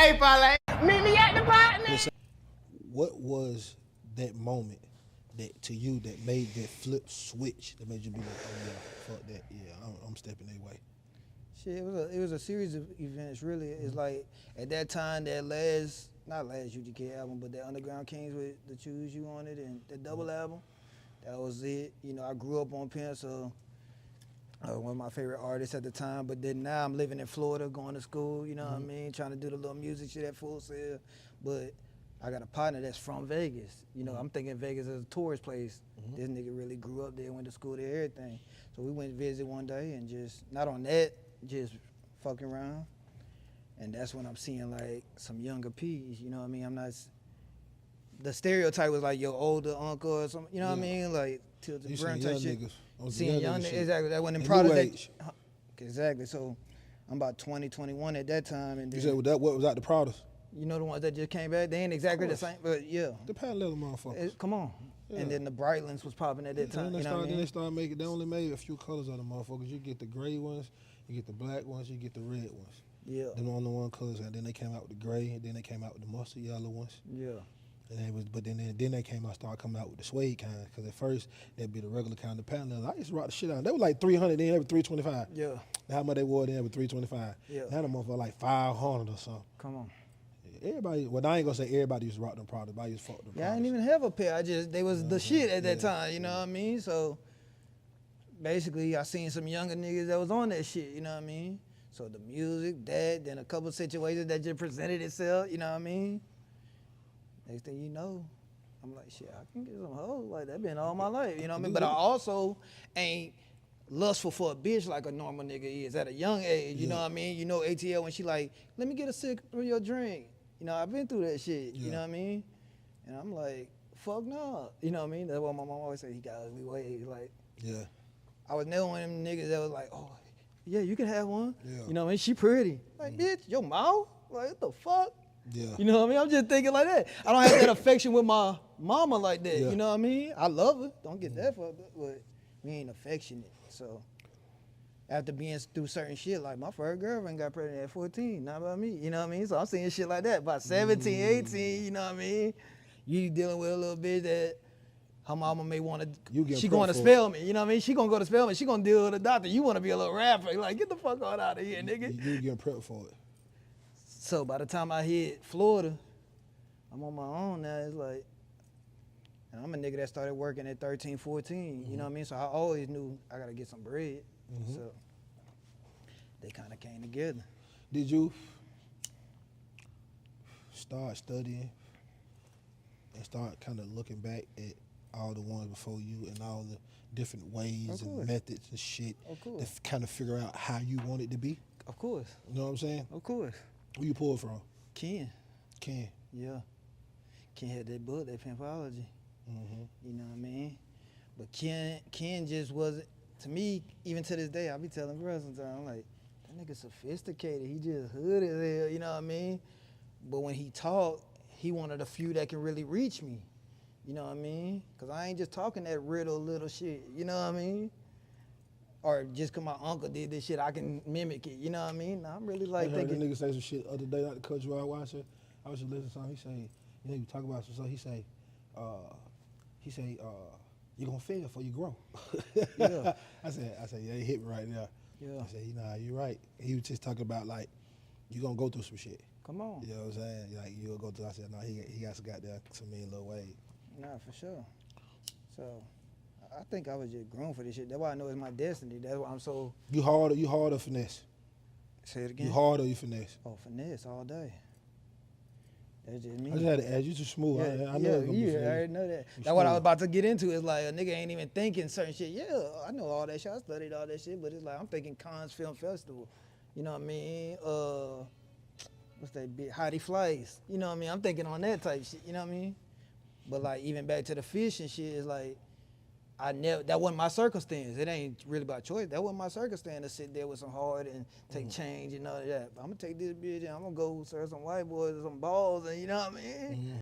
Hey, Parlay, meet me at the Partments. What was that moment that to you that made that flip switch that made you be like, oh yeah, fuck that, yeah, I'm stepping their way? Shit, it was a series of events. Really, it's like at that time that not last UGK album, but that Underground Kings with the Choose You on it and the double album, that was it. You know, I grew up on Pimp, so one of my favorite artists at the time. But then now I'm living in Florida, going to school. You know what I mean, trying to do the little music shit at Full Sail, but I got a partner that's from Vegas. You know, I'm thinking Vegas as a tourist place. This nigga really grew up there, went to school there, everything. So we went to visit one day and just, not on that, just fucking around. And that's when I'm seeing like some younger P's, you know what I mean? I'm not, the stereotype was like your older uncle or something, you know what I mean? Like, till the brand type shit. Seeing young niggas, exactly, that wasn't in product. Exactly, so I'm about 20, 21 at that time. And you said what was that the proudest? You know the ones that just came back? They ain't exactly the same, but yeah. The patent leather motherfuckers. Come on. Yeah. And then the Brightlands was popping at that time. Then they started making, they only made a few colors of the motherfuckers. You get the gray ones, you get the black ones, you get the red ones. Yeah. Them only one colors, and then they came out with the gray, and then they came out with the mustard yellow ones. Yeah. And they was, but then they started coming out with the suede kind, because at first they'd be the regular kind of patent leather. I used to rock the shit out. They were like 300, then they were 325. Yeah. How much they wore then with 325? Yeah. Now the motherfucker like 500 or something. Come on. Everybody, well, I ain't gonna say everybody used to rock them products, but I used to fuck them products. Yeah, I didn't even have a pair. They was the shit at that time, you know what I mean? So basically, I seen some younger niggas that was on that shit, you know what I mean? So the music, that, then a couple situations that just presented itself, you know what I mean? Next thing you know, I'm like, shit, I can get some hoes. Like, that been all my life, you know what I mean? But I also ain't lustful for a bitch like a normal nigga is at a young age, you know what I mean? You know ATL when she like, let me get a sip of your drink. You know, I've been through that shit, you know what I mean? And I'm like, fuck no, you know what I mean? That's what my mom always said, he got ugly ways, like. Yeah. I was never one of them niggas that was like, oh, yeah, you can have one. Yeah. You know what I mean? She pretty. Like, bitch, your mouth? Like, what the fuck? Yeah. You know what I mean? I'm just thinking like that. I don't have that affection with my mama like that, you know what I mean? I love her, don't get that fucked up, but we ain't affectionate, so. After being through certain shit, like my first girlfriend got pregnant at 14, not by me, you know what I mean? So I'm seeing shit like that, about 17, 18, you know what I mean? You dealing with a little bitch that her mama may want to, she going to spell me, you know what I mean? She going to go to spell me, she going to deal with a doctor. You want to be a little rapper, like get the fuck out of here, nigga. You getting prepped for it. So by the time I hit Florida, I'm on my own now, it's like, and I'm a nigga that started working at 13, 14, you know what I mean? So I always knew I got to get some bread. So they kind of came together. Did you start studying and start kind of looking back at all the ones before you and all the different ways and methods and shit to kind of figure out how you want it to be? Of course. You know what I'm saying? Of course. Where you pulled from? Ken. Ken. Yeah. Ken had that book, that Pimpology. You know what I mean? But Ken just wasn't, to me, even to this day, I be telling bro sometimes, I'm like, that nigga sophisticated. He just hood as hell, you know what I mean? But when he talked, he one of the few that can really reach me. You know what I mean? Because I ain't just talking that riddle little shit, you know what I mean? Or just because my uncle did this shit, I can mimic it, you know what I mean? Nah, I'm really like thinking. I heard that nigga say some shit the other day, not to cut you out watching. I was just listening to something. He say, you know, you talk about some stuff. He say, you're gonna fail before you grow. Yeah. I said, yeah, he hit me right there. Yeah. I said, nah, you're right. He was just talking about like, you gonna go through some shit. Come on. You know what I'm saying? Like you'll go through. I said, no, he got there to me in a little way. Nah, for sure. So I think I was just grown for this shit. That's why I know it's my destiny. That's why I'm so. You hard or finesse? Say it again. You hard or you finesse? Oh, finesse all day. That's just me. I just had to ask you too smooth. Yeah, I know I already know that. That's what I was about to get into. Is like a nigga ain't even thinking certain shit. Yeah, I know all that shit. I studied all that shit, but it's like I'm thinking Cannes Film Festival. You know what I mean? What's that bit? Hottie Flies. You know what I mean? I'm thinking on that type shit. You know what I mean? But like even back to the fish and shit, is like that wasn't my circumstance. It ain't really by choice. That wasn't my circumstance to sit there with some hard and take change and all that. But I'm gonna take this bitch and I'm gonna go serve some white boys or some balls and you know what I mean?